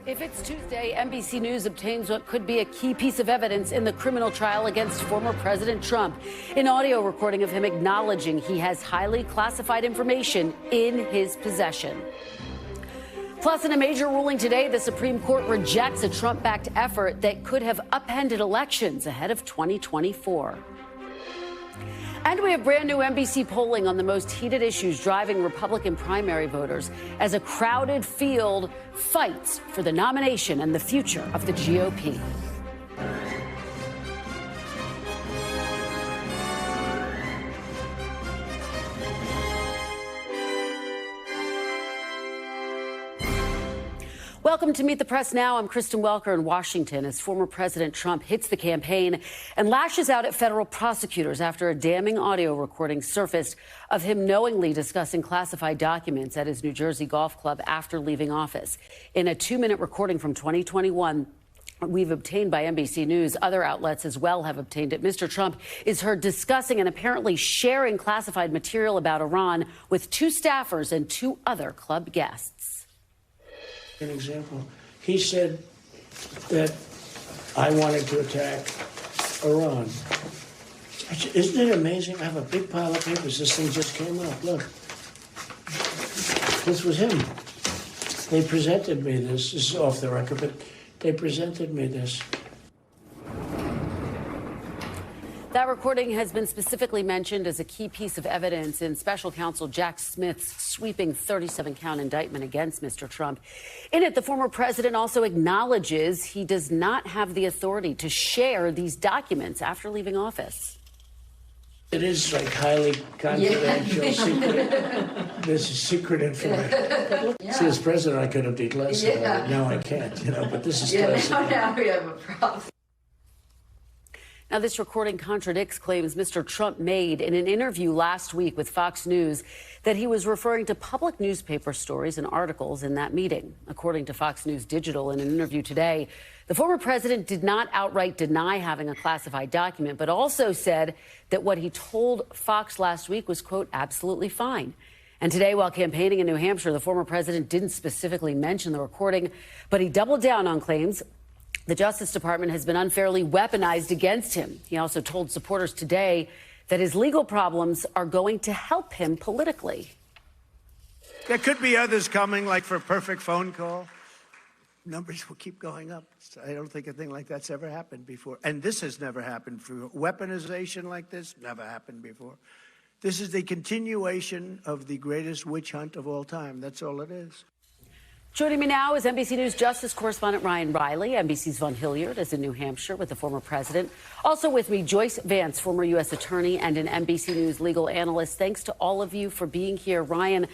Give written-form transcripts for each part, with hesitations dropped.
If it's Tuesday, NBC News obtains what could be a key piece of evidence in the criminal trial against former President Trump. An audio recording of him acknowledging he has highly classified information in his possession. Plus, in a major ruling today, the Supreme Court rejects a Trump-backed effort that could have upended elections ahead of 2024. And we have brand new NBC polling on the most heated issues driving Republican primary voters as a crowded field fights for the nomination and the future of the GOP. Welcome to Meet the Press Now. I'm Kristen Welker in Washington as former President Trump hits the campaign and lashes out at federal prosecutors after a damning audio recording surfaced of him knowingly discussing classified documents at his New Jersey golf club after leaving office. In a 2-minute recording from 2021, we've obtained by NBC News, other outlets as well have obtained it. Mr. Trump is heard discussing and apparently sharing classified material about Iran with 2 staffers and 2 other club guests. An example, he said that I wanted to attack Iran. Isn't it amazing? I have a big pile of papers. This thing just came up. Look, this was him. They presented me this. This is off the record, but they presented me this. That recording has been specifically mentioned as a key piece of evidence in special counsel Jack Smith's sweeping 37-count indictment against Mr. Trump. In it, the former president also acknowledges he does not have the authority to share these documents after leaving office. It is like highly confidential, secret. This is secret information. Yeah. See, as president, I could have declassified it. Now I can't, but this is classified. Now we have a problem. Now, this recording contradicts claims Mr. Trump made in an interview last week with Fox News that he was referring to public newspaper stories and articles in that meeting. According to Fox News Digital, in an interview today, the former president did not outright deny having a classified document, but also said that what he told Fox last week was, quote, absolutely fine. And today, while campaigning in New Hampshire, the former president didn't specifically mention the recording, but he doubled down on claims the Justice Department has been unfairly weaponized against him. He also told supporters today that his legal problems are going to help him politically. There could be others coming, like for a perfect phone call. Numbers will keep going up. I don't think a thing like that's ever happened before. And this has never happened before. Weaponization like this never happened before. This is the continuation of the greatest witch hunt of all time. That's all it is. Joining me now is NBC News Justice correspondent Ryan Riley. NBC's Von Hilliard is in New Hampshire with the former president. Also with me, Joyce Vance, former U.S. attorney and an NBC News legal analyst. Thanks to all of you for being here. Ryan,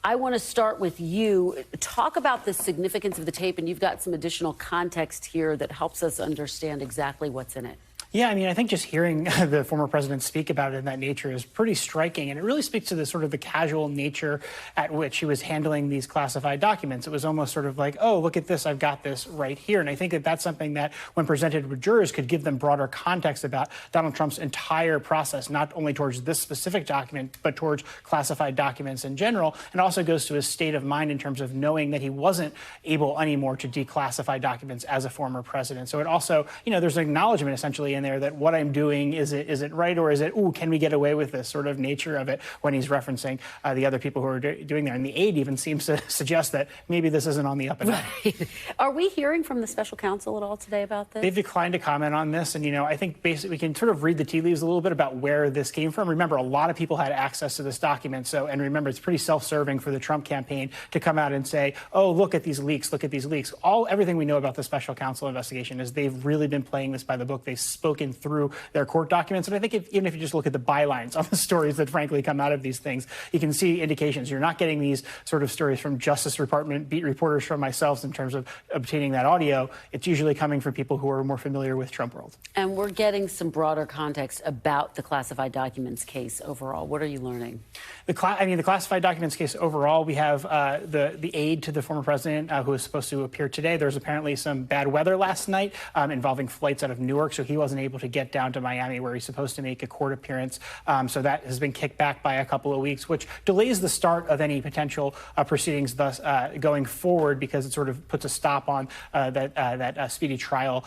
I want to start with you. Talk about the significance of the tape, and you've got some additional context here that helps us understand exactly what's in it. Yeah, I mean, I think just hearing the former president speak about it in that nature is pretty striking. And it really speaks to the sort of the casual nature at which he was handling these classified documents. It was almost sort of like, oh, look at this. I've got this right here. And I think that that's something that when presented with jurors could give them broader context about Donald Trump's entire process, not only towards this specific document, but towards classified documents in general. And also goes to his state of mind in terms of knowing that he wasn't able anymore to declassify documents as a former president. So it also, there's an acknowledgement essentially in there that what I'm doing, is it right, or is it, ooh, can we get away with this sort of nature of it when he's referencing the other people who are doing there. And the aide even seems to suggest that maybe this isn't on the up and up. Right. Are we hearing from the special counsel at all today about this? They've declined to comment on this. And, I think basically we can sort of read the tea leaves a little bit about where this came from. Remember, a lot of people had access to this document. And remember, it's pretty self-serving for the Trump campaign to come out and say, oh, look at these leaks, look at these leaks. Everything we know about the special counsel investigation is they've really been playing this by the book. They've spoken through their court documents. And I think even if you just look at the bylines on the stories that frankly come out of these things, you can see indications. You're not getting these sort of stories from Justice Department beat reporters from myself in terms of obtaining that audio. It's usually coming from people who are more familiar with Trump world. And we're getting some broader context about the classified documents case overall. What are you learning? The classified documents case overall, we have the aide to the former president who is supposed to appear today. There was apparently some bad weather last night involving flights out of Newark, so he wasn't wasn't able to get down to Miami, where he's supposed to make a court appearance. So that has been kicked back by a couple of weeks, which delays the start of any potential proceedings thus going forward, because it sort of puts a stop on that speedy trial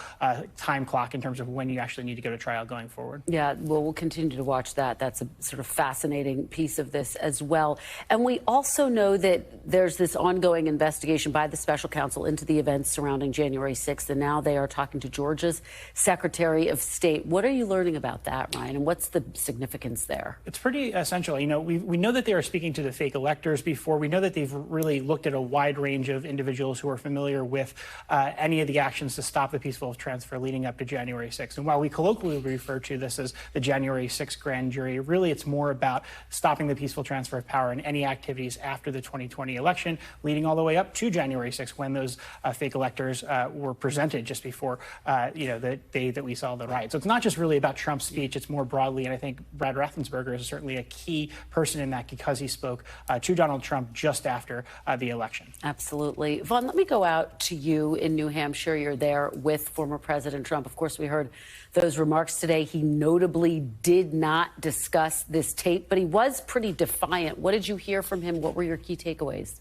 time clock in terms of when you actually need to go to trial going forward. Yeah, well, we'll continue to watch that. That's a sort of fascinating piece of this as well. And we also know that there's this ongoing investigation by the special counsel into the events surrounding January 6th, and now they are talking to Georgia's Secretary of State. What are you learning about that, Ryan, and what's the significance there? It's pretty essential. You know, we know that they are speaking to the fake electors before. We know that they've really looked at a wide range of individuals who are familiar with any of the actions to stop the peaceful transfer leading up to January 6th. And while we colloquially refer to this as the January 6th grand jury, really it's more about stopping the peaceful transfer of power and any activities after the 2020 election, leading all the way up to January 6th, when those fake electors were presented just before, the day that we saw the riot. So it's not just really about Trump's speech, it's more broadly, and I think Brad Raffensperger is certainly a key person in that, because he spoke to Donald Trump just after the election. Absolutely. Vaughn, let me go out to you in New Hampshire. You're there with former President Trump. Of course, we heard those remarks today. He notably did not discuss this tape, but he was pretty defiant. What did you hear from him? What were your key takeaways?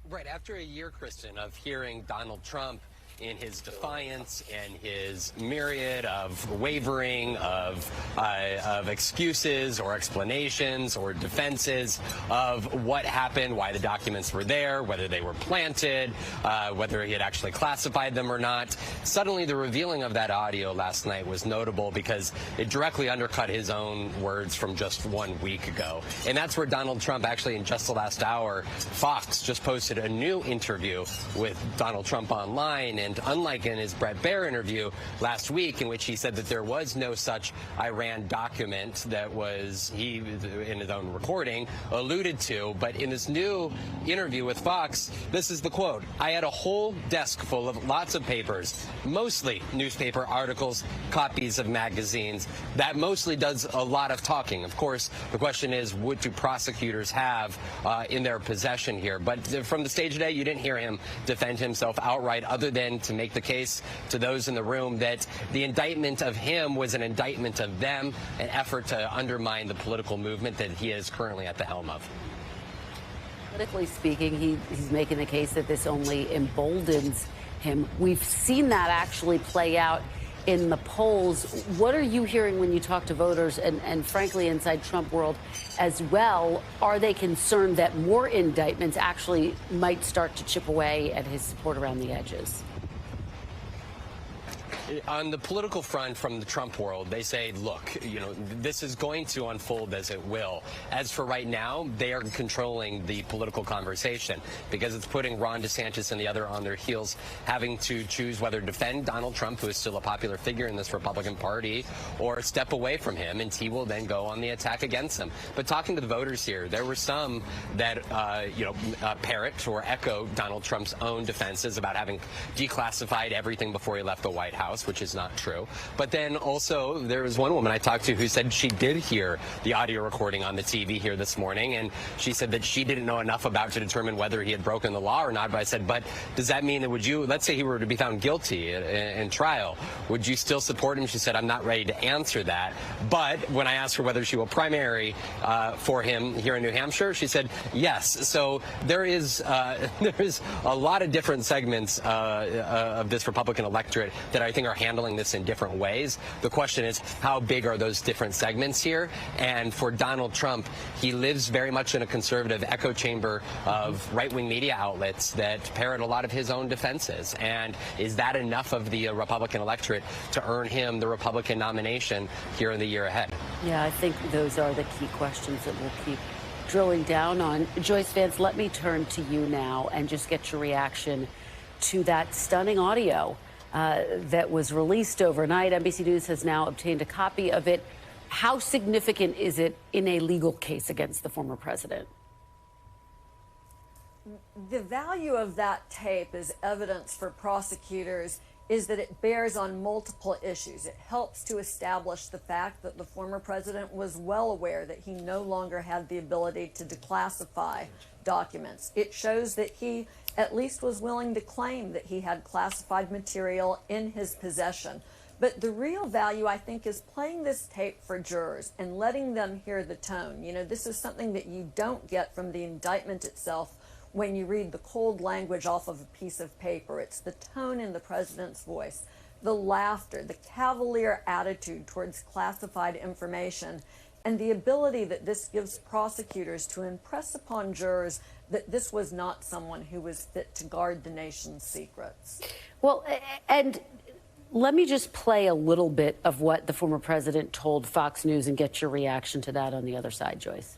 Right after a year, Kristen, of hearing Donald Trump in his defiance and his myriad of wavering, of excuses or explanations or defenses of what happened, why the documents were there, whether they were planted, whether he had actually classified them or not. Suddenly, the revealing of that audio last night was notable because it directly undercut his own words from just 1 week ago. And that's where Donald Trump, actually in just the last hour, Fox just posted a new interview with Donald Trump online. And unlike in his Bret Baier interview last week, in which he said that there was no such Iran document that was, he, in his own recording, alluded to, but in this new interview with Fox, this is the quote: "I had a whole desk full of lots of papers, mostly newspaper articles, copies of magazines. That mostly does a lot of talking." Of course, the question is, what do prosecutors have in their possession here? But from the stage today, you didn't hear him defend himself outright, other than to make the case to those in the room that the indictment of him was an indictment of them, an effort to undermine the political movement that he is currently at the helm of. Politically speaking, he's making the case that this only emboldens him. We've seen that actually play out in the polls. What are you hearing when you talk to voters and frankly inside Trump world as well? Are they concerned that more indictments actually might start to chip away at his support around the edges? On the political front from the Trump world, they say, look, this is going to unfold as it will. As for right now, they are controlling the political conversation because it's putting Ron DeSantis and the other on their heels, having to choose whether to defend Donald Trump, who is still a popular figure in this Republican Party, or step away from him, and he will then go on the attack against him. But talking to the voters here, there were some that, parrot or echo Donald Trump's own defenses about having declassified everything before he left the White House, which is not true. But then also there was one woman I talked to who said she did hear the audio recording on the TV here this morning, and she said that she didn't know enough about to determine whether he had broken the law or not. But I said, but does that mean that let's say he were to be found guilty in trial, would you still support him? She said, I'm not ready to answer that. But when I asked her whether she will primary for him here in New Hampshire, she said yes. So there is a lot of different segments of this Republican electorate that I think are handling this in different ways. The question is, how big are those different segments here? And for Donald Trump, he lives very much in a conservative echo chamber of right-wing media outlets that parrot a lot of his own defenses. And is that enough of the Republican electorate to earn him the Republican nomination here in the year ahead? Yeah, I think those are the key questions that we'll keep drilling down on. Joyce Vance, let me turn to you now and just get your reaction to that stunning audio that was released overnight. NBC News has now obtained a copy of it. How significant is it in a legal case against the former president? The value of that tape as evidence for prosecutors is that it bears on multiple issues. It helps to establish the fact that the former president was well aware that he no longer had the ability to declassify documents. It shows that he at least was willing to claim that he had classified material in his possession. But the real value, I think, is playing this tape for jurors and letting them hear the tone. You know, this is something that you don't get from the indictment itself when you read the cold language off of a piece of paper. It's the tone in the president's voice, the laughter, the cavalier attitude towards classified information, and the ability that this gives prosecutors to impress upon jurors that this was not someone who was fit to guard the nation's secrets. Well, and let me just play a little bit of what the former president told Fox News and get your reaction to that on the other side, Joyce.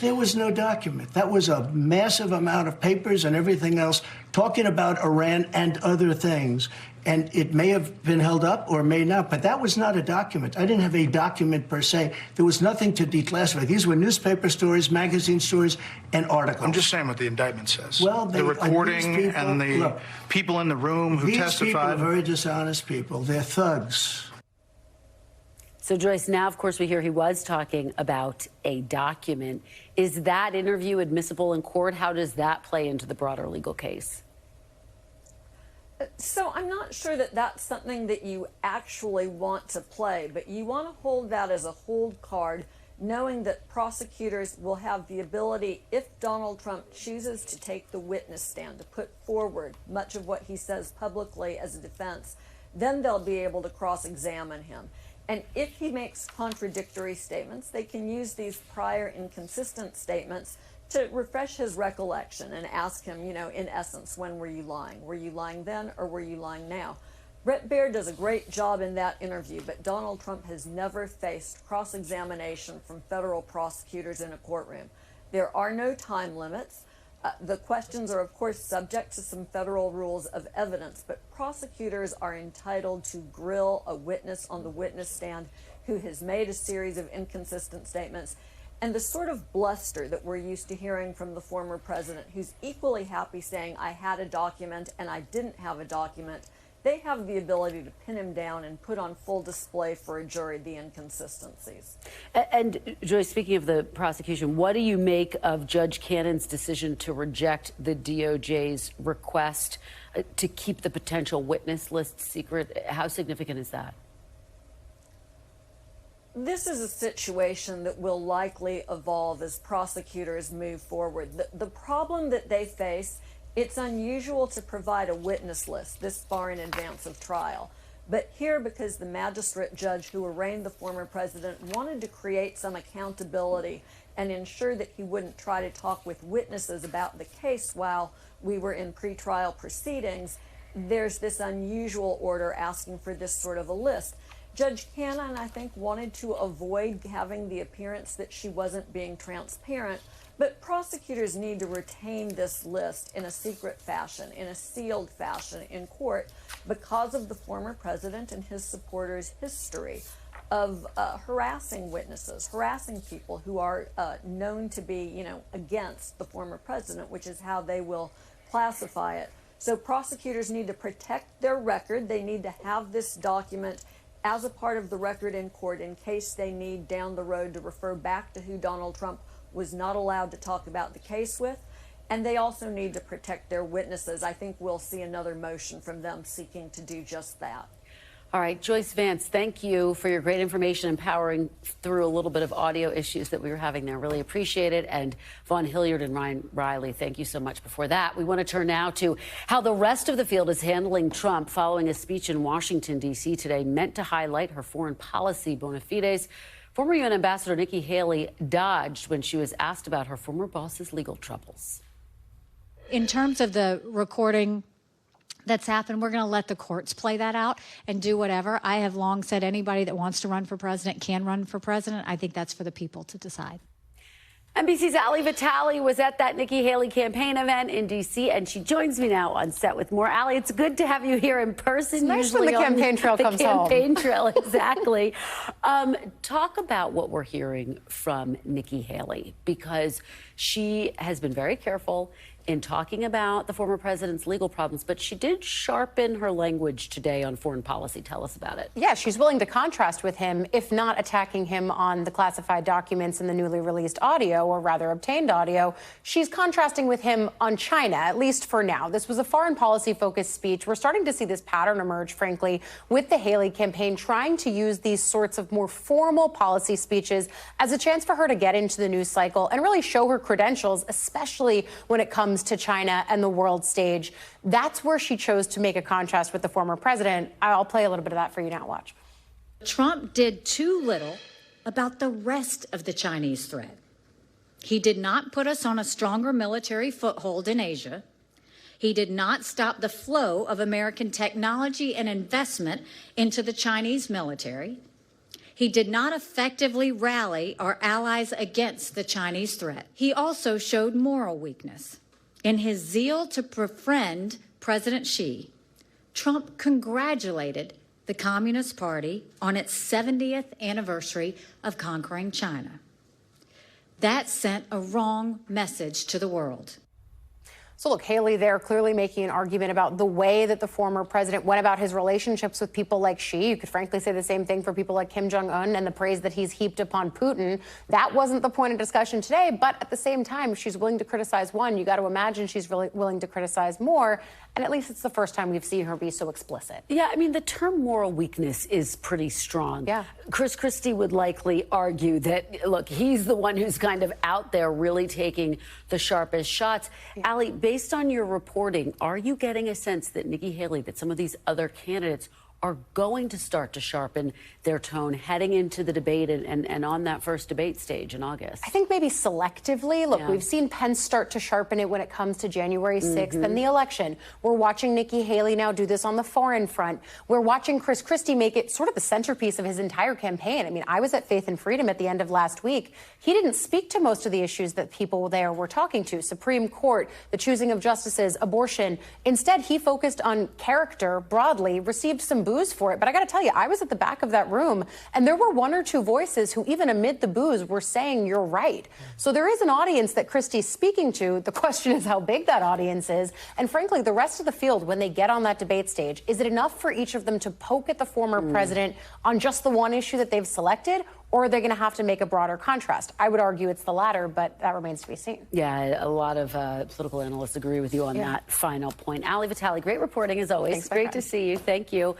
There was no document. That was a massive amount of papers and everything else talking about Iran and other things. And it may have been held up or may not, but that was not a document. I didn't have a document per se. There was nothing to declassify. These were newspaper stories, magazine stories, and articles. I'm just saying what the indictment says. Well, the recording and the people in the room who testified. These people are very dishonest people. They're thugs. So, Joyce, now, of course, we hear he was talking about a document. Is that interview admissible in court? How does that play into the broader legal case? So I'm not sure that that's something that you actually want to play, but you want to hold that as a hold card, knowing that prosecutors will have the ability, if Donald Trump chooses to take the witness stand, to put forward much of what he says publicly as a defense, then they'll be able to cross-examine him. And if he makes contradictory statements, they can use these prior inconsistent statements to refresh his recollection and ask him, you know, in essence, when were you lying? Were you lying then or were you lying now? Bret Baier does a great job in that interview, but Donald Trump has never faced cross-examination from federal prosecutors in a courtroom. There are no time limits. The questions are, of course, subject to some federal rules of evidence, but prosecutors are entitled to grill a witness on the witness stand who has made a series of inconsistent statements. And the sort of bluster that we're used to hearing from the former president, who's equally happy saying, I had a document and I didn't have a document, they have the ability to pin him down and put on full display for a jury the inconsistencies. And Joyce, speaking of the prosecution, what do you make of Judge Cannon's decision to reject the DOJ's request to keep the potential witness list secret? How significant is that? This is a situation that will likely evolve as prosecutors move forward. The problem that they face, it's unusual to provide a witness list this far in advance of trial. But here, because the magistrate judge who arraigned the former president wanted to create some accountability and ensure that he wouldn't try to talk with witnesses about the case while we were in pretrial proceedings, there's this unusual order asking for this sort of a list. Judge Cannon, I think, wanted to avoid having the appearance that she wasn't being transparent, but prosecutors need to retain this list in a secret fashion, in a sealed fashion in court because of the former president and his supporters' history of harassing witnesses, harassing people who are known to be, you know, against the former president, which is how they will classify it. So prosecutors need to protect their record. They need to have this document as a part of the record in court in case they need down the road to refer back to who Donald Trump was not allowed to talk about the case with. And they also need to protect their witnesses. I think we'll see another motion from them seeking to do just that. All right, Joyce Vance, thank you for your great information and powering through a little bit of audio issues that we were having there. Really appreciate it. And Vaughn Hilliard and Ryan Riley, thank you so much. Before that, we want to turn now to how the rest of the field is handling Trump following a speech in Washington, D.C. today meant to highlight her foreign policy bona fides. Former UN Ambassador Nikki Haley dodged when she was asked about her former boss's legal troubles. In terms of the recording that's happened, we're going to let the courts play that out and do whatever. I have long said anybody that wants to run for president can run for president. I think that's for the people to decide. NBC's Ali Vitale was at that Nikki Haley campaign event in D.C., and she joins me now on set with more. Ali, it's good to have you here in person. It's nice when the campaign trail comes home. The campaign trail, exactly. Talk about what we're hearing from Nikki Haley, because she has been very careful in talking about the former president's legal problems, but she did sharpen her language today on foreign policy. Tell us about it. Yeah, she's willing to contrast with him, if not attacking him on the classified documents and the newly released audio. audio, or rather obtained audio, she's contrasting with him on China, at least for now. This was a foreign policy-focused speech. We're starting to see this pattern emerge, frankly, with the Haley campaign trying to use these sorts of more formal policy speeches as a chance for her to get into the news cycle and really show her credentials, especially when it comes to China and the world stage. That's where she chose to make a contrast with the former president. I'll play a little bit of that for you now. Watch. Trump did too little about the rest of the Chinese threat. He did not put us on a stronger military foothold in Asia. He did not stop the flow of American technology and investment into the Chinese military. He did not effectively rally our allies against the Chinese threat. He also showed moral weakness. In his zeal to befriend President Xi, Trump congratulated the Communist Party on its 70th anniversary of conquering China. That sent a wrong message to the world. So look, Haley there clearly making an argument about the way that the former president went about his relationships with people like Xi. You could frankly say the same thing for people like Kim Jong-un and the praise that he's heaped upon Putin. That wasn't the point of discussion today, but at the same time, if she's willing to criticize one, you got to imagine she's really willing to criticize more. And at least it's the first time we've seen her be so explicit. Yeah, I mean, the term moral weakness is pretty strong. Yeah. Chris Christie would likely argue that, look, he's the one who's kind of out there really taking the sharpest shots. Yeah. Ali, based on your reporting, are you getting a sense that Nikki Haley, that some of these other candidates are going to start to sharpen their tone heading into the debate and on that first debate stage in August? I think maybe selectively. Look, we've seen Pence start to sharpen it when it comes to January 6th and the election. We're watching Nikki Haley now do this on the foreign front. We're watching Chris Christie make it sort of the centerpiece of his entire campaign. I mean, I was at Faith and Freedom at the end of last week. He didn't speak to most of the issues that people there were talking to. Supreme Court, the choosing of justices, abortion. Instead, he focused on character broadly, received some boos for it. But I got to tell you, I was at the back of that room, and there were one or two voices who, even amid the boos, were saying you're right. So there is an audience that Christie's speaking to. The question is how big that audience is. And frankly, the rest of the field, when they get on that debate stage, is it enough for each of them to poke at the former president on just the one issue that they've selected? Or are they going to have to make a broader contrast? I would argue it's the latter, but that remains to be seen. Yeah, a lot of political analysts agree with you on that final point. Ali Vitale, great reporting as always. Thanks, great to see you. Thank you.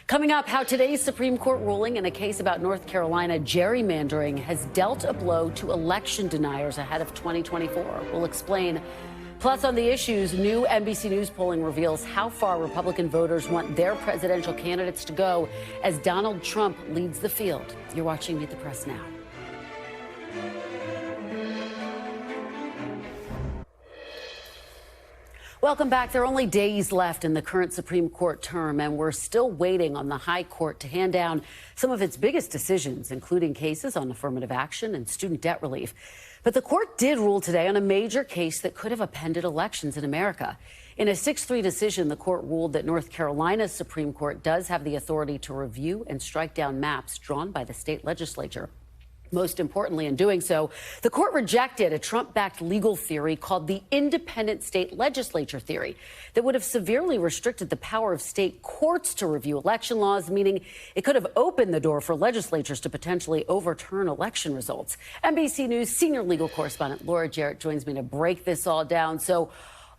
Coming up, how today's Supreme Court ruling in a case about North Carolina gerrymandering has dealt a blow to election deniers ahead of 2024. We'll explain. Plus, on the issues, new NBC News polling reveals how far Republican voters want their presidential candidates to go as Donald Trump leads the field. You're watching Meet the Press now. Welcome back. There are only days left in the current Supreme Court term, and we're still waiting on the High Court to hand down some of its biggest decisions, including cases on affirmative action and student debt relief. But the court did rule today on a major case that could have upended elections in America. In a 6-3 decision, the court ruled that North Carolina's Supreme Court does have the authority to review and strike down maps drawn by the state legislature. Most importantly, in doing so, the court rejected a Trump-backed legal theory called the independent state legislature theory that would have severely restricted the power of state courts to review election laws, meaning it could have opened the door for legislatures to potentially overturn election results. NBC News senior legal correspondent Laura Jarrett joins me to break this all down. So,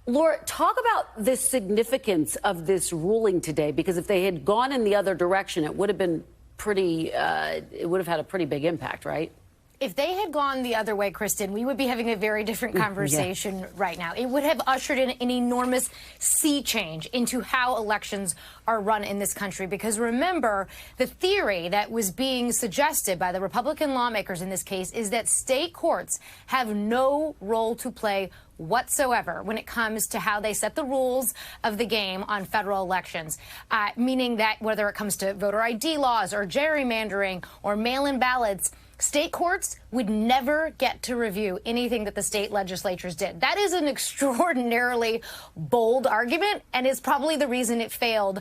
Laura, talk about the significance of this ruling today, because if they had gone in the other direction, it would have been it would have had a pretty big impact, right? If they had gone the other way, Kristen, we would be having a very different conversation right now. It would have ushered in an enormous sea change into how elections are run in this country. Because remember, the theory that was being suggested by the Republican lawmakers in this case is that state courts have no role to play whatsoever when it comes to how they set the rules of the game on federal elections, meaning that whether it comes to voter ID laws or gerrymandering or mail-in ballots, state courts would never get to review anything that the state legislatures did. That is an extraordinarily bold argument, and is probably the reason it failed,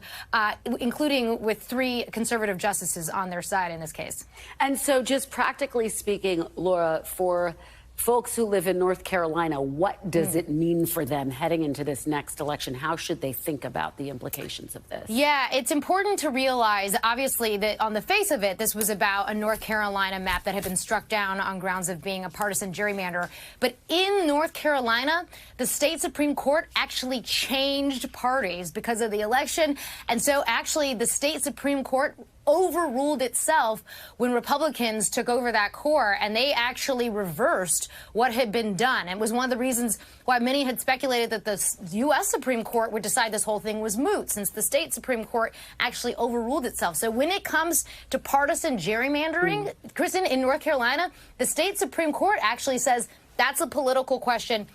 including with 3 conservative justices on their side in this case. And so just practically speaking, Laura, for folks who live in North Carolina, what does it mean for them heading into this next election? How should they think about the implications of this? Yeah, it's important to realize, obviously, that on the face of it, this was about a North Carolina map that had been struck down on grounds of being a partisan gerrymander. But in North Carolina, the state Supreme Court actually changed parties because of the election. And so actually the state Supreme Court overruled itself when Republicans took over that court, and they actually reversed what had been done. It was one of the reasons why many had speculated that the U.S. Supreme Court would decide this whole thing was moot, since the state Supreme Court actually overruled itself. So when it comes to partisan gerrymandering, Kristen, in North Carolina, the state Supreme Court actually says that's a political question.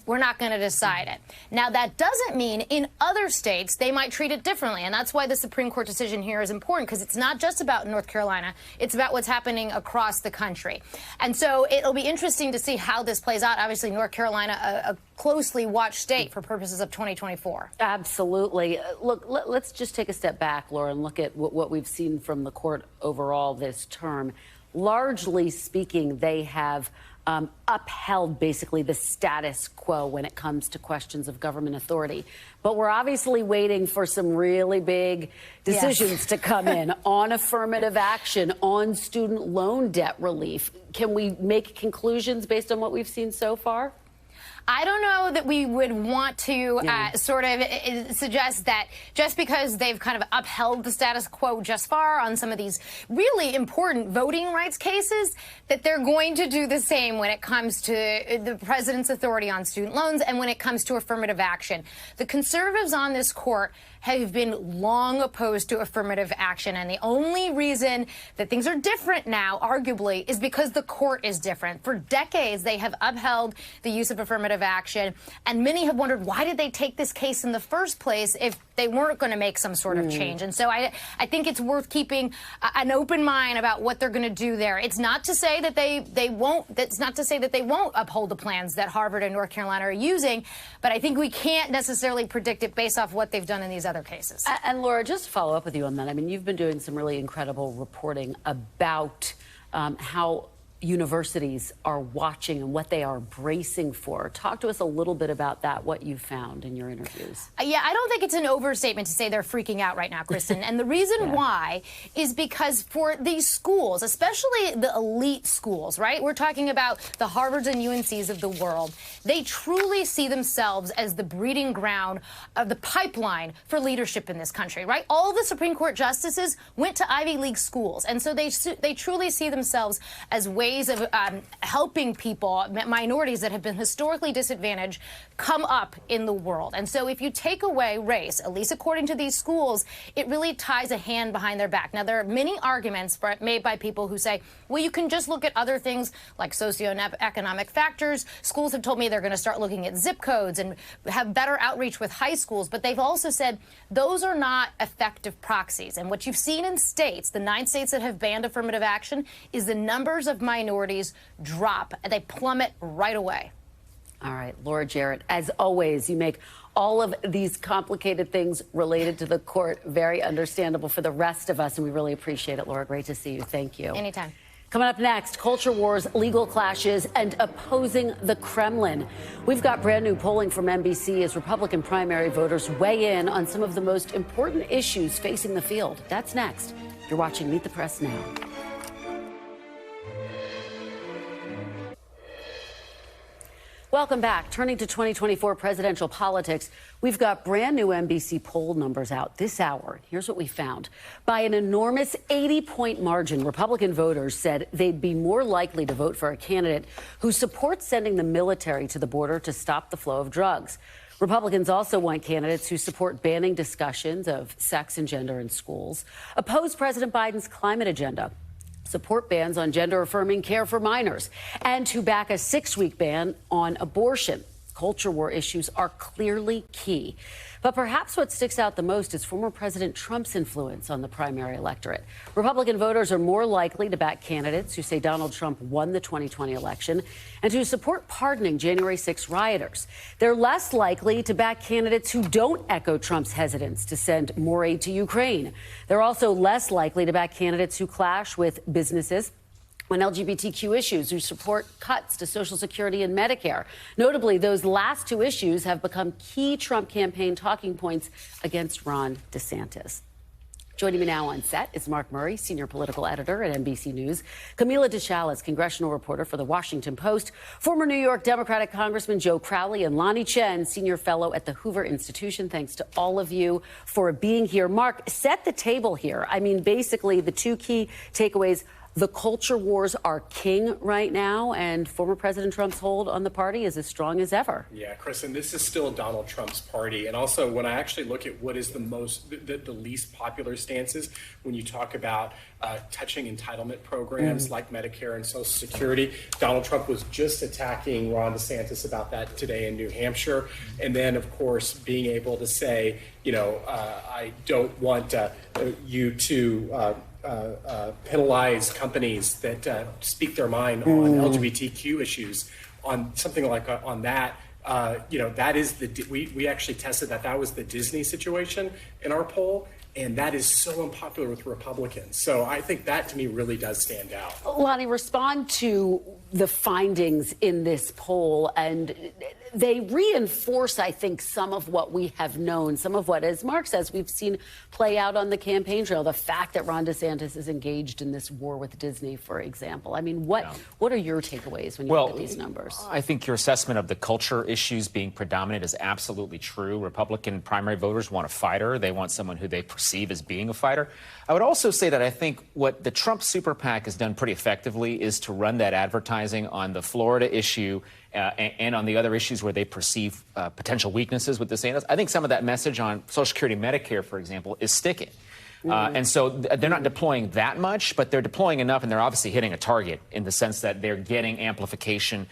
We're not going to decide it. Now, that doesn't mean in other states they might treat it differently. And that's why the Supreme Court decision here is important, because it's not just about North Carolina. It's about what's happening across the country. And so it'll be interesting to see how this plays out. Obviously, North Carolina, a closely watched state for purposes of 2024. Absolutely. Look, let's just take a step back, Laura, and look at what we've seen from the court overall this term. Largely speaking, they have upheld basically the status quo when it comes to questions of government authority. But we're obviously waiting for some really big decisions to come in on affirmative action, on student loan debt relief. Can we make conclusions based on what we've seen so far? I don't know that we would want to sort of suggest that just because they've kind of upheld the status quo just far on some of these really important voting rights cases, that they're going to do the same when it comes to the president's authority on student loans and when it comes to affirmative action. The conservatives on this court have been long opposed to affirmative action. And the only reason that things are different now, arguably, is because the court is different. For decades, they have upheld the use of affirmative action. And many have wondered, why did they take this case in the first place if they weren't going to make some sort of change? And so I think it's worth keeping an open mind about what they're going to do there. It's not to say that they won't. That's not to say that they won't uphold the plans that Harvard and North Carolina are using. But I think we can't necessarily predict it based off what they've done in these other cases. And Laura, just to follow up with you on that, I mean, you've been doing some really incredible reporting about how universities are watching and what they are bracing for. Talk to us a little bit about that, what you found in your interviews. Yeah, I don't think it's an overstatement to say they're freaking out right now, Kristen. And the reason why is because for these schools, especially the elite schools, right? We're talking about the Harvards and UNCs of the world. They truly see themselves as the breeding ground of the pipeline for leadership in this country, right? All the Supreme Court justices went to Ivy League schools. And so they truly see themselves as ways of helping people, minorities that have been historically disadvantaged, come up in the world. And so if you take away race, at least according to these schools, it really ties a hand behind their back. Now, there are many arguments made by people who say, well, you can just look at other things like socioeconomic factors. Schools have told me they're going to start looking at zip codes and have better outreach with high schools. But they've also said those are not effective proxies. And what you've seen in states, the 9 states that have banned affirmative action, is the numbers of minorities drop. They plummet right away. All right, Laura Jarrett, as always, you make all of these complicated things related to the court very understandable for the rest of us, and we really appreciate it, Laura. Great to see you. Thank you. Anytime. Coming up next, culture wars, legal clashes, and opposing the Kremlin. We've got brand new polling from NBC as Republican primary voters weigh in on some of the most important issues facing the field. That's next. You're watching Meet the Press now. Welcome back. Turning to 2024 presidential politics, we've got brand new NBC poll numbers out this hour. Here's what we found. By an enormous 80-point margin, Republican voters said they'd be more likely to vote for a candidate who supports sending the military to the border to stop the flow of drugs. Republicans also want candidates who support banning discussions of sex and gender in schools, oppose President Biden's climate agenda, support bans on gender-affirming care for minors, and to back a 6-week ban on abortion. Culture war issues are clearly key. But perhaps what sticks out the most is former President Trump's influence on the primary electorate. Republican voters are more likely to back candidates who say Donald Trump won the 2020 election and who support pardoning January 6 rioters. They're less likely to back candidates who don't echo Trump's hesitance to send more aid to Ukraine. They're also less likely to back candidates who clash with businesses on LGBTQ issues, who support cuts to Social Security and Medicare. Notably, those last two issues have become key Trump campaign talking points against Ron DeSantis. Joining me now on set is Mark Murray, senior political editor at NBC News, Camila DeShalis, congressional reporter for The Washington Post, former New York Democratic Congressman Joe Crowley, and Lonnie Chen, senior fellow at the Hoover Institution. Thanks to all of you for being here. Mark, set the table here. I mean, basically, the two key takeaways. The culture wars are king right now, and former President Trump's hold on the party is as strong as ever. Yeah, Chris, and this is still Donald Trump's party. And also, when I actually look at what is the least popular stances, when you talk about touching entitlement programs like Medicare and Social Security, Donald Trump was just attacking Ron DeSantis about that today in New Hampshire. And then, of course, being able to say, I don't want you to penalize companies that speak their mind on LGBTQ issues, on something like on that. That is we actually tested that was the Disney situation in our poll, and that is so unpopular with Republicans. So I think that to me really does stand out. Lonnie, respond to the findings in this poll, and they reinforce, I think, some of what we have known, some of what, as Mark says, we've seen play out on the campaign trail. The fact that Ron DeSantis is engaged in this war with Disney, for example. I mean, what are your takeaways when you look at these numbers? I think your assessment of the culture issues being predominant is absolutely true. Republican primary voters want a fighter. They want someone who they perceive as being a fighter. I would also say that I think what the Trump super PAC has done pretty effectively is to run that advertising on the Florida issue and on the other issues where they perceive potential weaknesses with DeSantis. I think some of that message on Social Security and Medicare, for example, is sticking. And so they're not deploying that much, but they're deploying enough, and they're obviously hitting a target in the sense that they're getting amplification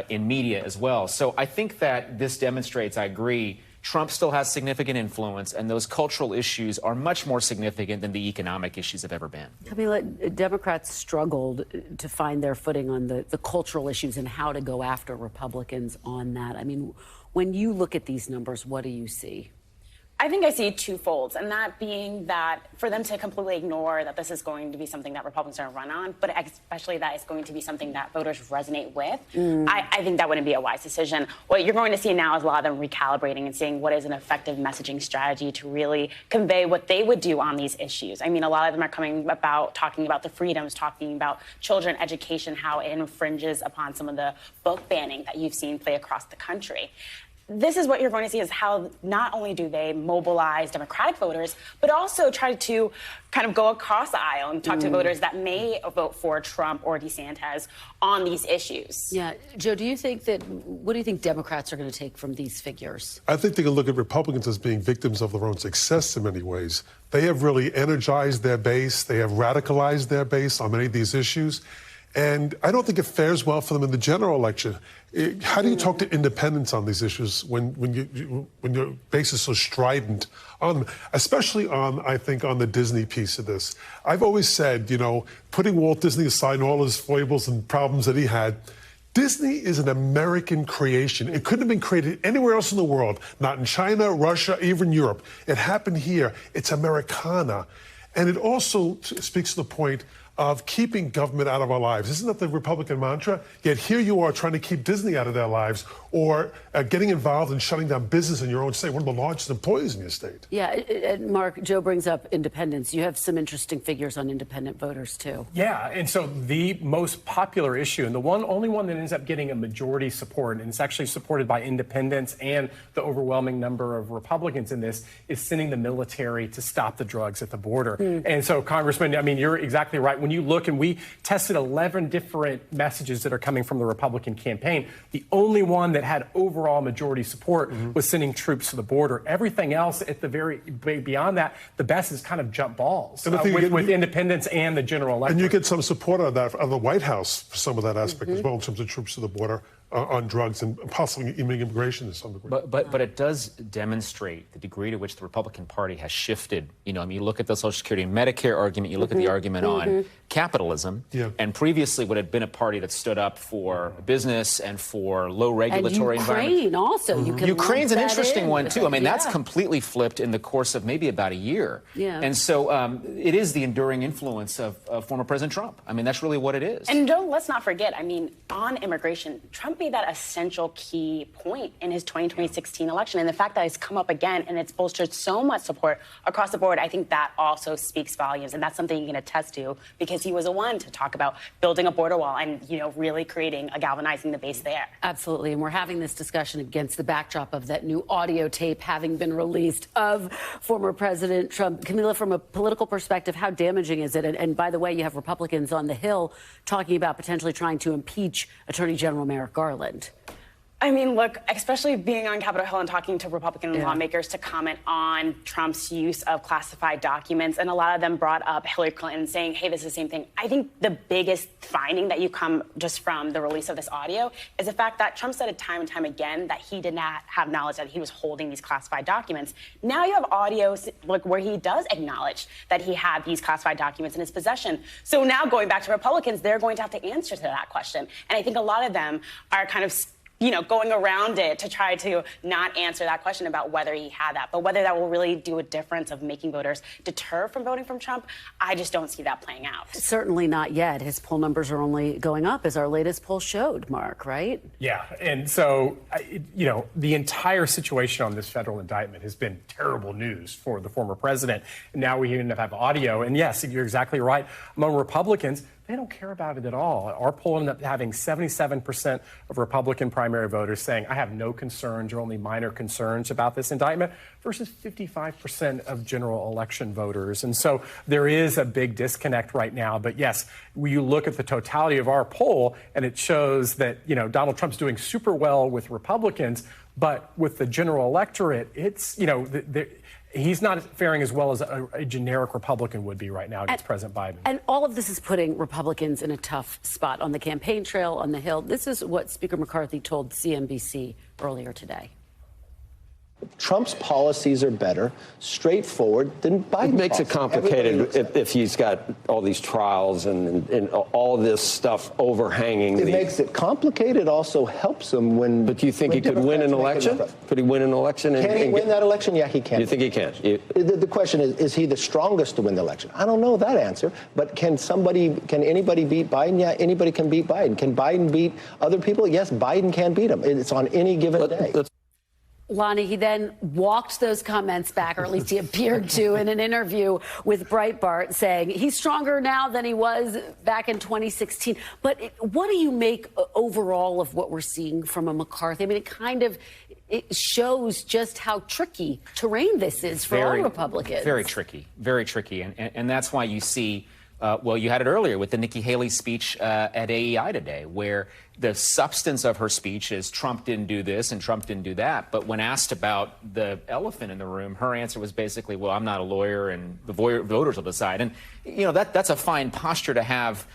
in media as well. So I think that this demonstrates, I agree, Trump still has significant influence, and those cultural issues are much more significant than the economic issues have ever been. Camila, Democrats struggled to find their footing on the cultural issues and how to go after Republicans on that. I mean, when you look at these numbers, what do you see? I think I see twofold, and that being that for them to completely ignore that this is going to be something that Republicans are going to run on, but especially that it's going to be something that voters resonate with, I think that wouldn't be a wise decision. What you're going to see now is a lot of them recalibrating and seeing what is an effective messaging strategy to really convey what they would do on these issues. I mean, a lot of them are talking about the freedoms, talking about children education, how it infringes upon some of the book banning that you've seen play across the country. This is what you're going to see is how not only do they mobilize Democratic voters, but also try to kind of go across the aisle and talk to voters that may vote for Trump or DeSantis on these issues. Yeah. Joe, what do you think Democrats are going to take from these figures? I think they can look at Republicans as being victims of their own success in many ways. They have really energized their base. They have radicalized their base on many of these issues. And I don't think it fares well for them in the general election. How do you talk to independents on these issues when your base is so strident on them, especially I think, on the Disney piece of this? I've always said, putting Walt Disney aside and all his foibles and problems that he had, Disney is an American creation. It couldn't have been created anywhere else in the world, not in China, Russia, even Europe. It happened here. It's Americana. And it also speaks to the point of keeping government out of our lives. Isn't that the Republican mantra? Yet here you are trying to keep Disney out of their lives, or getting involved in shutting down business in your own state, one of the largest employers in your state. Yeah, Mark, Joe brings up independents. You have some interesting figures on independent voters, too. Yeah, and so the most popular issue, and the only one that ends up getting a majority support, and it's actually supported by independents and the overwhelming number of Republicans in this, is sending the military to stop the drugs at the border. And so, Congressman, I mean, you're exactly right. When you look, and we tested 11 different messages that are coming from the Republican campaign, the only one that had overall majority support was sending troops to the border. Everything else at the very beyond that, the best is kind of jump balls with independents and the general electorate. And you get some support on that of the White House for some of that aspect as well, in terms of troops to the border on drugs and possibly even immigration to some degree. But it does demonstrate the degree to which the Republican Party has shifted. You look at the Social Security and Medicare argument, you look at the argument on capitalism, and previously what had been a party that stood up for business and for low regulatory environment. And Ukraine also. You can Ukraine's an interesting one, too. I mean, that's Yeah. completely flipped in the course of maybe about a year. Yeah. And so it is the enduring influence of former President Trump. I mean, that's really what it is. And let's not forget, I mean, on immigration, Trump made that essential key point in his 2016 election. And the fact that it's come up again and it's bolstered so much support across the board, I think that also speaks volumes. And that's something you can attest to, because he was the one to talk about building a border wall and, really creating galvanizing the base there. Absolutely. And we're having this discussion against the backdrop of that new audio tape having been released of former President Trump. Camila, from a political perspective, how damaging is it? And by the way, you have Republicans on the Hill talking about potentially trying to impeach Attorney General Merrick Garland. I mean, look, especially being on Capitol Hill and talking to Republican lawmakers to comment on Trump's use of classified documents, and a lot of them brought up Hillary Clinton saying, hey, this is the same thing. I think the biggest finding that you come just from the release of this audio is the fact that Trump said it time and time again that he did not have knowledge that he was holding these classified documents. Now you have audio where he does acknowledge that he had these classified documents in his possession. So now going back to Republicans, they're going to have to answer to that question. And I think a lot of them are kind of going around it to try to not answer that question about whether he had that. But whether that will really do a difference of making voters deter from voting from Trump, I just don't see that playing out. Certainly not yet. His poll numbers are only going up, as our latest poll showed, Mark, right? Yeah. And so, the entire situation on this federal indictment has been terrible news for the former president. And now we even have audio. And yes, you're exactly right. Among Republicans, they don't care about it at all. Our poll ended up having 77% of Republican primary voters saying, I have no concerns or only minor concerns about this indictment, versus 55% of general election voters. And so there is a big disconnect right now. But yes, when you look at the totality of our poll, and it shows that, Donald Trump's doing super well with Republicans, but with the general electorate, it's, he's not faring as well as a generic Republican would be right now against President Biden. And all of this is putting Republicans in a tough spot on the campaign trail, on the Hill. This is what Speaker McCarthy told CNBC earlier today. Trump's policies are better, straightforward than Biden's. It makes it complicated if he's got all these trials and all this stuff overhanging. It makes it complicated. It also helps him when. But do you think he could win an election? Could he win an election? Can he win that election? Yeah, he can. You think he can? The question is he the strongest to win the election? I don't know that answer. But can anybody beat Biden? Yeah, anybody can beat Biden. Can Biden beat other people? Yes, Biden can beat him. It's on any given day. Lonnie, he then walked those comments back, or at least he appeared to, in an interview with Breitbart, saying he's stronger now than he was back in 2016. But what do you make overall of what we're seeing from a McCarthy? I mean, it shows just how tricky terrain this is for all Republicans. Very tricky, very tricky. And that's why you see, you had it earlier with the Nikki Haley speech at AEI today, where the substance of her speech is Trump didn't do this and Trump didn't do that. But when asked about the elephant in the room, her answer was basically, well, I'm not a lawyer and the voters will decide. And, that's a fine posture to have.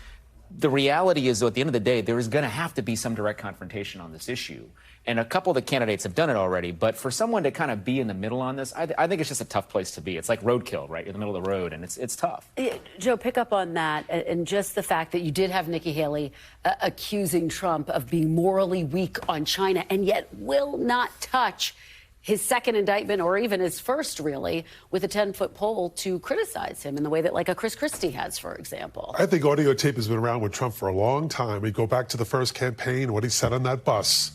The reality is, though, at the end of the day, there is going to have to be some direct confrontation on this issue. And a couple of the candidates have done it already. But for someone to kind of be in the middle on this, I think it's just a tough place to be. It's like roadkill, right? You're in the middle of the road, and it's tough. Joe, pick up on that, and just the fact that you did have Nikki Haley accusing Trump of being morally weak on China, and yet will not touch his second indictment, or even his first, really, with a 10-foot pole to criticize him in the way that, like, a Chris Christie has, for example. I think audio tape has been around with Trump for a long time. We go back to the first campaign, what he said on that bus.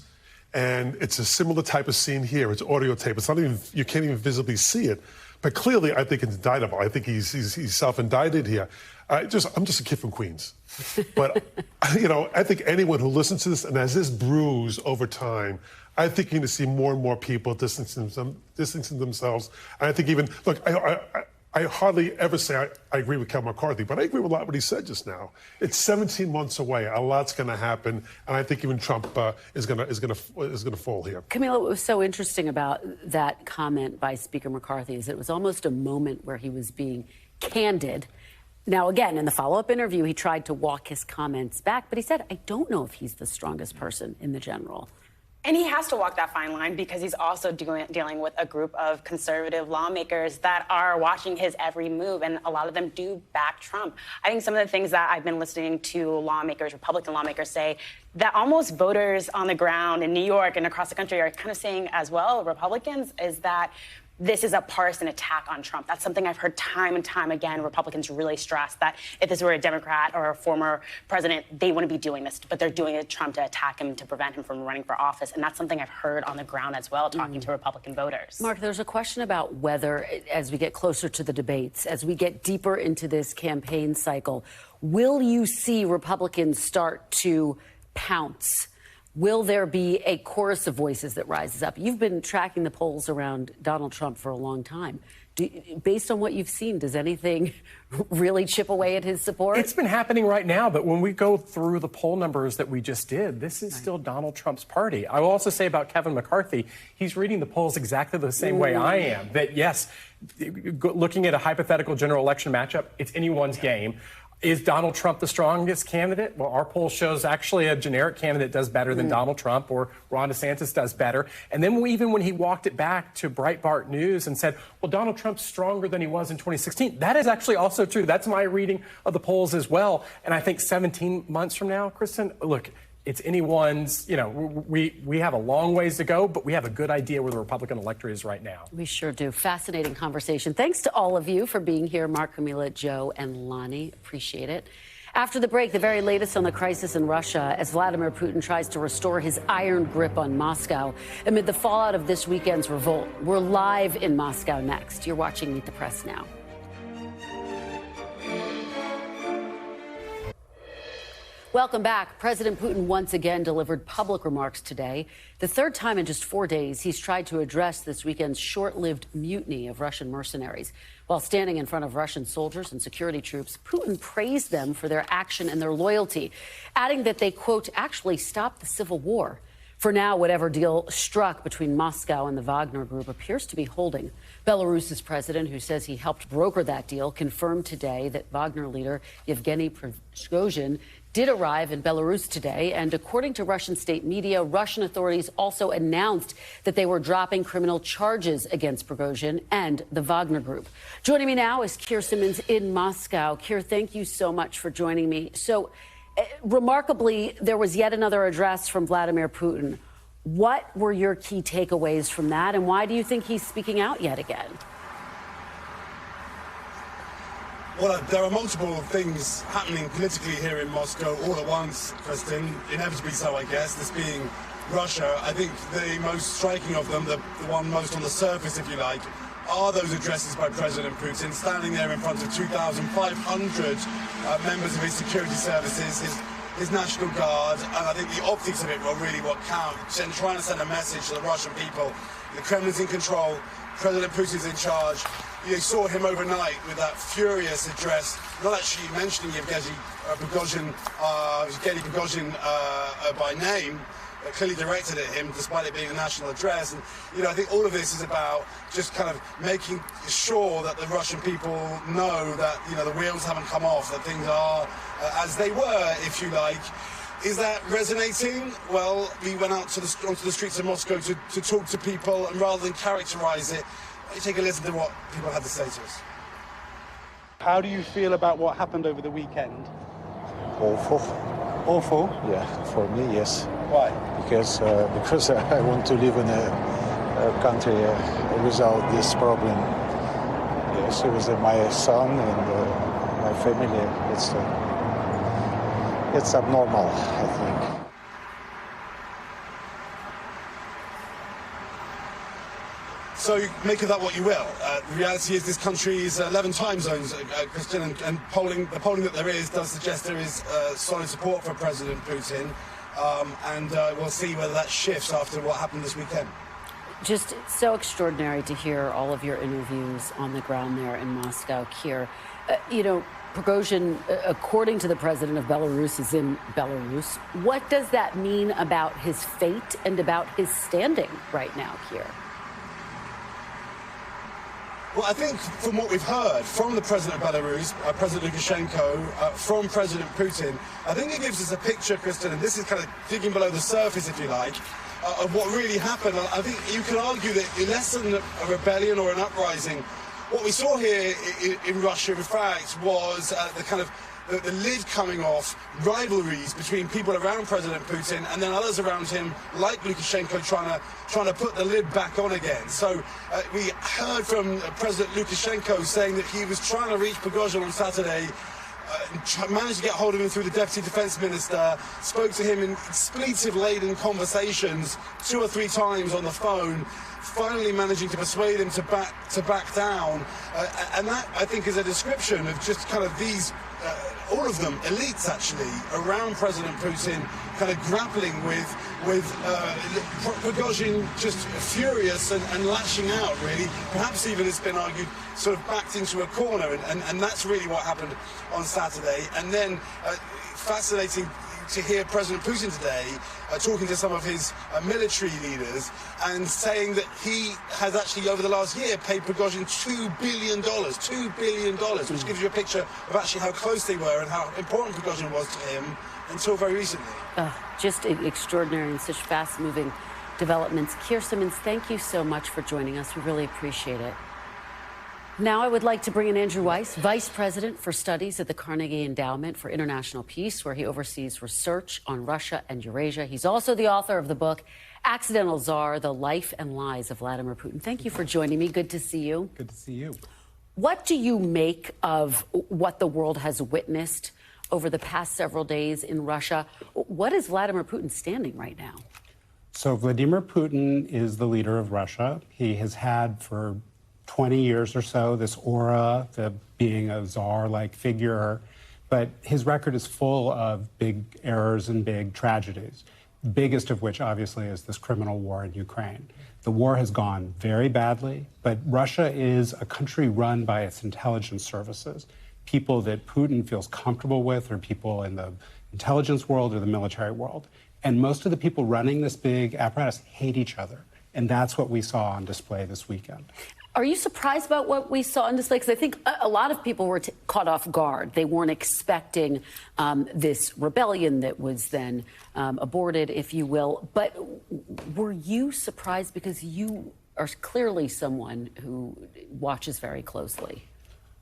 And it's a similar type of scene here. It's audio tape. It's not even, you can't even visibly see it. But clearly, I think it's indictable. I think he's self-indicted here. I'm just a kid from Queens. But, I think anyone who listens to this and as this brews over time, I think you're going to see more and more people distancing themselves. And I think even, look, I hardly ever say I agree with Kevin McCarthy, but I agree with a lot of what he said just now. It's 17 months away. A lot's going to happen, and I think even Trump is going to fall here. Camila, what was so interesting about that comment by Speaker McCarthy is it was almost a moment where he was being candid. Now, again, in the follow-up interview, he tried to walk his comments back, but he said, I don't know if he's the strongest person in the general. And he has to walk that fine line because he's also dealing with a group of conservative lawmakers that are watching his every move, and a lot of them do back Trump. I think some of the things that I've been listening to lawmakers, Republican lawmakers, say that almost voters on the ground in New York and across the country are kind of saying as well, Republicans, is that this is a partisan attack on Trump. That's something I've heard time and time again. Republicans really stress that if this were a Democrat or a former president, they wouldn't be doing this, but they're doing it to Trump to attack him, to prevent him from running for office. And that's something I've heard on the ground as well, talking to Republican voters. Mark, there's a question about whether, as we get closer to the debates, as we get deeper into this campaign cycle, will you see Republicans start to pounce? Will there be a chorus of voices that rises up? You've been tracking the polls around Donald Trump for a long time. Based on what you've seen, does anything really chip away at his support? It's been happening right now, but when we go through the poll numbers that we just did, this is still Donald Trump's party. I will also say about Kevin McCarthy, he's reading the polls exactly the same way I am, that yes, looking at a hypothetical general election matchup, it's anyone's game. Is Donald Trump the strongest candidate? Well, our poll shows actually a generic candidate does better than Donald Trump, or Ron DeSantis does better. And then even when he walked it back to Breitbart News and said, well, Donald Trump's stronger than he was in 2016, that is actually also true. That's my reading of the polls as well. And I think 17 months from now, Kristen, look, it's anyone's, we have a long ways to go, but we have a good idea where the Republican electorate is right now. We sure do. Fascinating conversation. Thanks to all of you for being here, Mark, Camila, Joe, and Lonnie. Appreciate it. After the break, the very latest on the crisis in Russia as Vladimir Putin tries to restore his iron grip on Moscow amid the fallout of this weekend's revolt. We're live in Moscow next. You're watching Meet the Press now. Welcome back. President Putin once again delivered public remarks today. The third time in just 4 days he's tried to address this weekend's short-lived mutiny of Russian mercenaries. While standing in front of Russian soldiers and security troops, Putin praised them for their action and their loyalty, adding that they, quote, actually stopped the civil war. For now, whatever deal struck between Moscow and the Wagner Group appears to be holding. Belarus's president, who says he helped broker that deal, confirmed today that Wagner leader Yevgeny Prigozhin did arrive in Belarus today, and according to Russian state media, Russian authorities also announced that they were dropping criminal charges against Prigozhin and the Wagner Group. Joining me now is Keir Simmons in Moscow. Keir, thank you so much for joining me. So, remarkably, there was yet another address from Vladimir Putin. What were your key takeaways from that, and why do you think he's speaking out yet again? Well, there are multiple things happening politically here in Moscow all at once, Kristen, inevitably so, I guess, this being Russia. I think the most striking of them, the one most on the surface, if you like, are those addresses by President Putin, standing there in front of 2,500 members of his security services, his National Guard, and I think the optics of it were really what count, and trying to send a message to the Russian people. The Kremlin's in control, President Putin's in charge. You saw him overnight with that furious address, not actually mentioning Yevgeny Prigozhin by name, but clearly directed at him, despite it being a national address. And, I think all of this is about just kind of making sure that the Russian people know that, the wheels haven't come off, that things are as they were, if you like. Is that resonating? Well, we went out onto the streets of Moscow to talk to people, and rather than characterize it, take a listen to what people had to say to us. How do you feel about what happened over the weekend? Awful. Awful? Yeah, for me, yes. Why? Because I want to live in a country without this problem. Yes, it was my son and my family. It's abnormal, I think. So make of that what you will. The reality is this country is 11 time zones, Kristen, and the polling that there is does suggest there is solid support for President Putin, and we'll see whether that shifts after what happened this weekend. Just so extraordinary to hear all of your interviews on the ground there in Moscow, Keir. Prigozhin, according to the president of Belarus, is in Belarus. What does that mean about his fate and about his standing right now, Keir? Well, I think from what we've heard from the president of Belarus, President Lukashenko, from President Putin, I think it gives us a picture, Kristen, and this is kind of digging below the surface, if you like, of what really happened. I think you could argue that less than a rebellion or an uprising, what we saw here in Russia, in fact, was the lid coming off, rivalries between people around President Putin and then others around him, like Lukashenko, trying to put the lid back on again. So we heard from President Lukashenko saying that he was trying to reach Prigozhin on Saturday, managed to get hold of him through the Deputy Defense Minister, spoke to him in expletive-laden conversations 2 or 3 times on the phone, finally managing to persuade him to back down. And that, I think, is a description of just kind of these all of them, elites actually, around President Putin, kind of grappling with Prigozhin just furious and lashing out, really. Perhaps even, it's been argued, sort of backed into a corner, and that's really what happened on Saturday. And then, fascinating to hear President Putin today talking to some of his military leaders and saying that he has actually, over the last year, paid Prigozhin $2 billion, which gives you a picture of actually how close they were and how important Prigozhin was to him until very recently. Just extraordinary and such fast-moving developments. Keir Simmons, thank you so much for joining us. We really appreciate it. Now I would like to bring in Andrew Weiss, Vice President for Studies at the Carnegie Endowment for International Peace, where he oversees research on Russia and Eurasia. He's also the author of the book, Accidental Tsar, The Life and Lies of Vladimir Putin. Thank you for joining me. Good to see you. Good to see you. What do you make of what the world has witnessed over the past several days in Russia? What is Vladimir Putin standing right now? So Vladimir Putin is the leader of Russia. He has had for 20 years or so this aura of being a czar-like figure, but his record is full of big errors and big tragedies, the biggest of which obviously is this criminal war in Ukraine. The war has gone very badly, but Russia is a country run by its intelligence services. People that Putin feels comfortable with are people in the intelligence world or the military world. And most of the people running this big apparatus hate each other. And that's what we saw on display this weekend. Are you surprised about what we saw on display? Because I think a lot of people were caught off guard. They weren't expecting this rebellion that was then aborted, if you will. But were you surprised? Because you are clearly someone who watches very closely.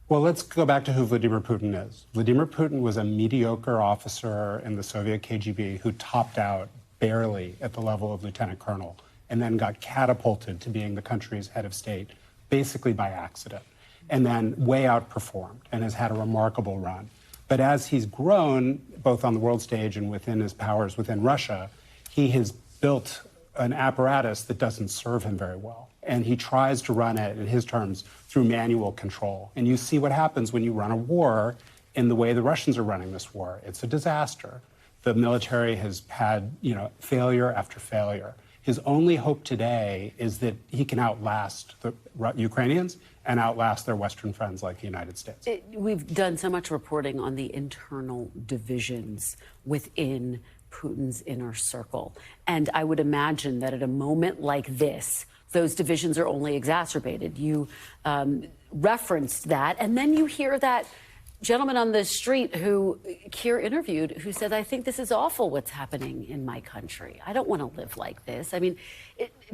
Well, let's go back to who Vladimir Putin is. Vladimir Putin was a mediocre officer in the Soviet KGB who topped out barely at the level of lieutenant colonel and then got catapulted to being the country's head of state, basically by accident, and then way outperformed and has had a remarkable run. But as he's grown, both on the world stage and within his powers within Russia, he has built an apparatus that doesn't serve him very well. And he tries to run it, in his terms, through manual control. And you see what happens when you run a war in the way the Russians are running this war. It's a disaster. The military has had, failure after failure. His only hope today is that he can outlast the Ukrainians and outlast their Western friends like the United States. We've done so much reporting on the internal divisions within Putin's inner circle. And I would imagine that at a moment like this, those divisions are only exacerbated. You referenced that, and then you hear that gentleman on the street who Keir interviewed who said, I think this is awful what's happening in my country. I don't want to live like this. I mean,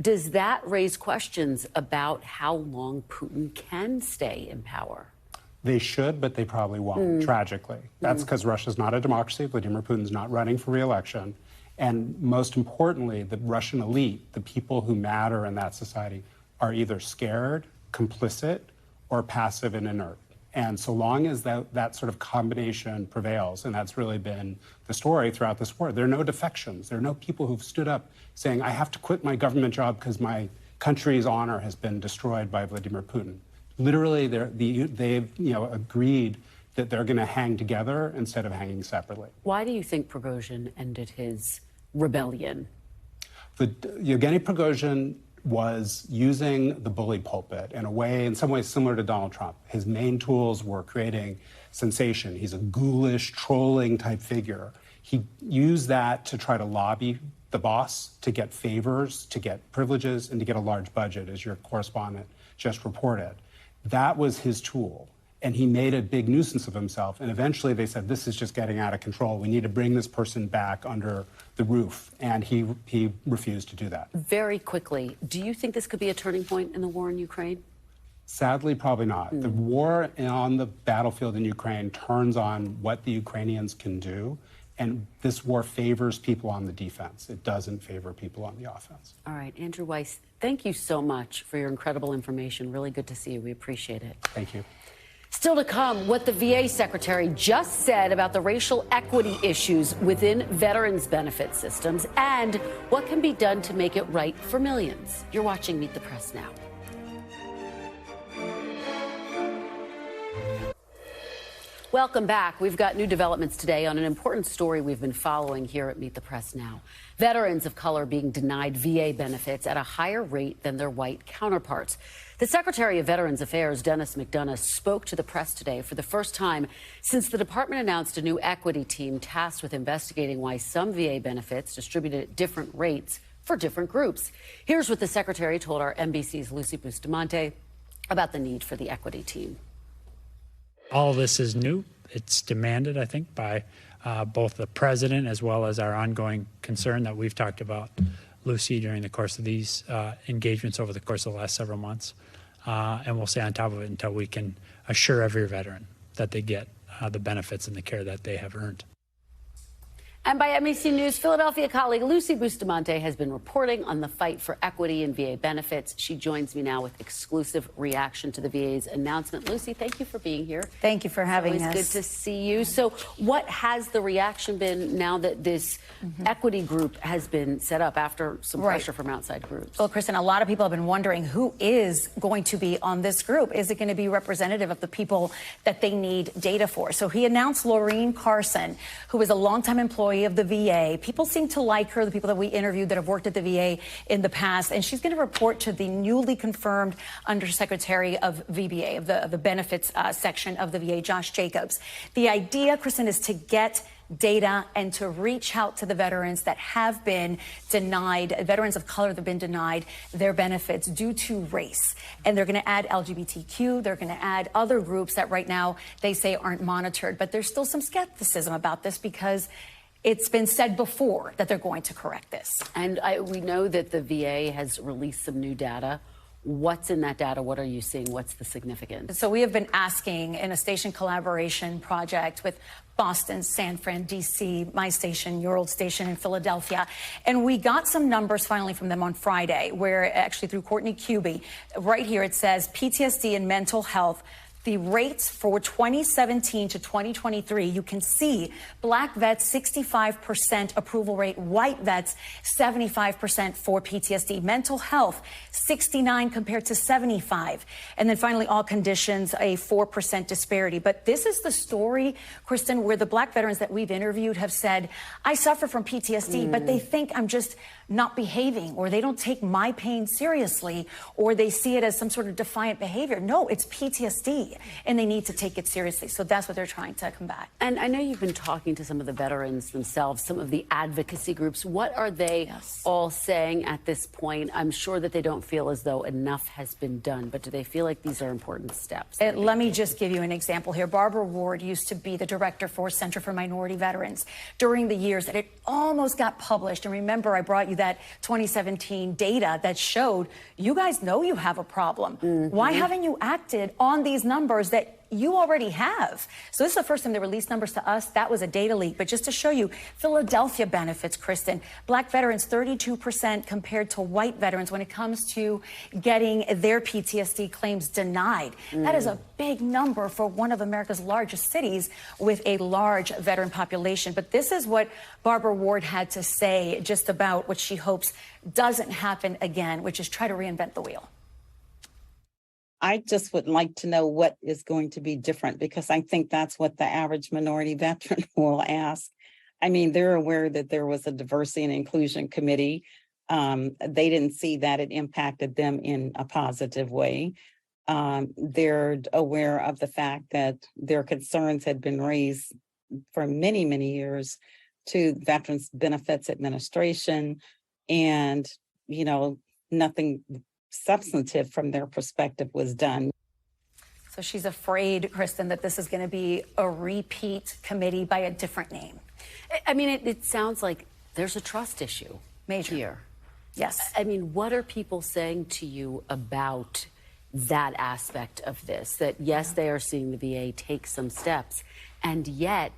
does that raise questions about how long Putin can stay in power? They should, but they probably won't, tragically. That's because Russia's not a democracy. Vladimir Putin's not running for re-election. And most importantly, the Russian elite, the people who matter in that society, are either scared, complicit, or passive and inert. And so long as that sort of combination prevails, and that's really been the story throughout this war, there are no defections. There are no people who've stood up saying, I have to quit my government job because my country's honor has been destroyed by Vladimir Putin. Literally, they've agreed that they're going to hang together instead of hanging separately. Why do you think Prigozhin ended his rebellion? Yevgeny Prigozhin was using the bully pulpit in a way, in some ways, similar to Donald Trump. His main tools were creating sensation. He's a ghoulish, trolling type figure. He used that to try to lobby the boss to get favors, to get privileges, and to get a large budget, as your correspondent just reported. That was his tool. And he made a big nuisance of himself. And eventually they said, this is just getting out of control. We need to bring this person back under the roof. And he refused to do that. Very quickly, do you think this could be a turning point in the war in Ukraine? Sadly, probably not. The war on the battlefield in Ukraine turns on what the Ukrainians can do. And this war favors people on the defense. It doesn't favor people on the offense. All right, Andrew Weiss, thank you so much for your incredible information. Really good to see you. We appreciate it. Thank you. Still to come, what the VA secretary just said about the racial equity issues within veterans' benefit systems and what can be done to make it right for millions. You're watching Meet the Press now. Welcome back. We've got new developments today on an important story we've been following here at Meet the Press Now. Veterans of color being denied VA benefits at a higher rate than their white counterparts. The Secretary of Veterans Affairs, Dennis McDonough, spoke to the press today for the first time since the department announced a new equity team tasked with investigating why some VA benefits distributed at different rates for different groups. Here's what the Secretary told our NBC's Lucy Bustamante about the need for the equity team. All this is new. It's demanded, I think, by both the president as well as our ongoing concern that we've talked about, Lucy, during the course of these engagements over the course of the last several months. And we'll stay on top of it until we can assure every veteran that they get the benefits and the care that they have earned. And by NBC News Philadelphia colleague Lucy Bustamante has been reporting on the fight for equity in VA benefits. She joins me now with exclusive reaction to the VA's announcement. Lucy, thank you for being here. Thank you for having us. It's good to see you. So what has the reaction been now that this equity group has been set up after some pressure from outside groups? Well, Kristen, a lot of people have been wondering who is going to be on this group. Is it going to be representative of the people that they need data for? So he announced Laureen Carson, who is a longtime employee of the VA. People seem to like her, the people that we interviewed that have worked at the VA in the past, and she's going to report to the newly confirmed Undersecretary of VBA, of the benefits section of the VA, Josh Jacobs. The idea, Kristen, is to get data and to reach out to the veterans that have been denied, veterans of color that have been denied their benefits due to race. And they're going to add LGBTQ. They're going to add other groups that right now they say aren't monitored. But there's still some skepticism about this because it's been said before that they're going to correct this. And we know that the VA has released some new data. What's in that data? What are you seeing? What's the significance? So we have been asking in a station collaboration project with Boston, San Fran, D.C., my station, your old station in Philadelphia. And we got some numbers finally from them on Friday, where actually through Courtney Cuby, right here it says PTSD and mental health. The rates for 2017 to 2023, you can see black vets 65% approval rate, white vets 75% for PTSD, mental health 69 compared to 75, and then finally all conditions a 4% disparity. But this is the story, Kristen, where the black veterans that we've interviewed have said, I suffer from PTSD, but they think I'm just not behaving, or they don't take my pain seriously, or they see it as some sort of defiant behavior. No, it's PTSD, and they need to take it seriously. So that's what they're trying to combat. And I know you've been talking to some of the veterans themselves, some of the advocacy groups. What are they all saying at this point? I'm sure that they don't feel as though enough has been done, but do they feel like these are important steps? Let me just give you an example here. Barbara Ward used to be the director for Center for Minority Veterans during the years that it almost got published. And remember, I brought you that 2017 data that showed you guys know you have a problem. Why haven't you acted on these numbers that you already have? So this is the first time they released numbers to us. That was a data leak. But just to show you, Philadelphia benefits, Kristen, black veterans 32% compared to white veterans when it comes to getting their PTSD claims denied. That is a big number for one of America's largest cities with a large veteran population. But this is what Barbara Ward had to say just about what she hopes doesn't happen again, which is try to reinvent the wheel. I just would like to know what is going to be different, because I think that's what the average minority veteran will ask. I mean, they're aware that there was a diversity and inclusion committee. They didn't see that it impacted them in a positive way. They're aware of the fact that their concerns had been raised for many, many years to Veterans Benefits Administration, and, you know, nothing substantive from their perspective was done. So she's afraid, Kristen, that this is going to be a repeat committee by a different name. I mean, it sounds like there's a trust issue here. Yes. I mean, what are people saying to you about that aspect of this? That, yes, they are seeing the VA take some steps, and yet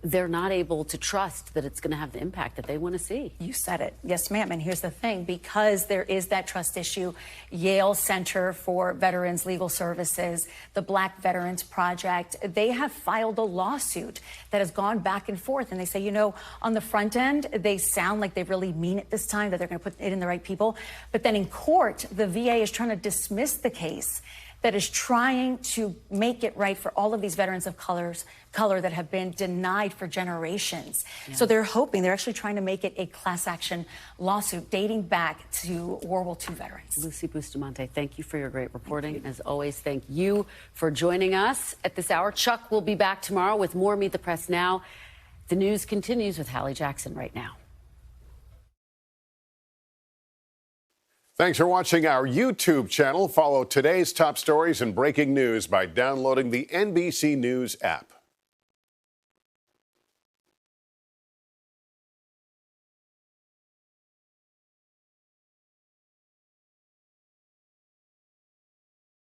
they're not able to trust that it's going to have the impact that they want to see. You said it. Yes, ma'am. And here's the thing. Because there is that trust issue, Yale Center for Veterans Legal Services, the Black Veterans Project, they have filed a lawsuit that has gone back and forth. And they say, you know, on the front end, they sound like they really mean it this time, that they're going to put it in the right people. But then in court, the VA is trying to dismiss the case that is trying to make it right for all of these veterans of color that have been denied for generations. Yeah. So they're actually trying to make it a class action lawsuit dating back to World War II veterans. Lucy Bustamante, thank you for your great reporting. As always, thank you for joining us at this hour. Chuck will be back tomorrow with more Meet the Press Now. The news continues with Hallie Jackson right now. Thanks for watching our YouTube channel. Follow today's top stories and breaking news by downloading the NBC News app.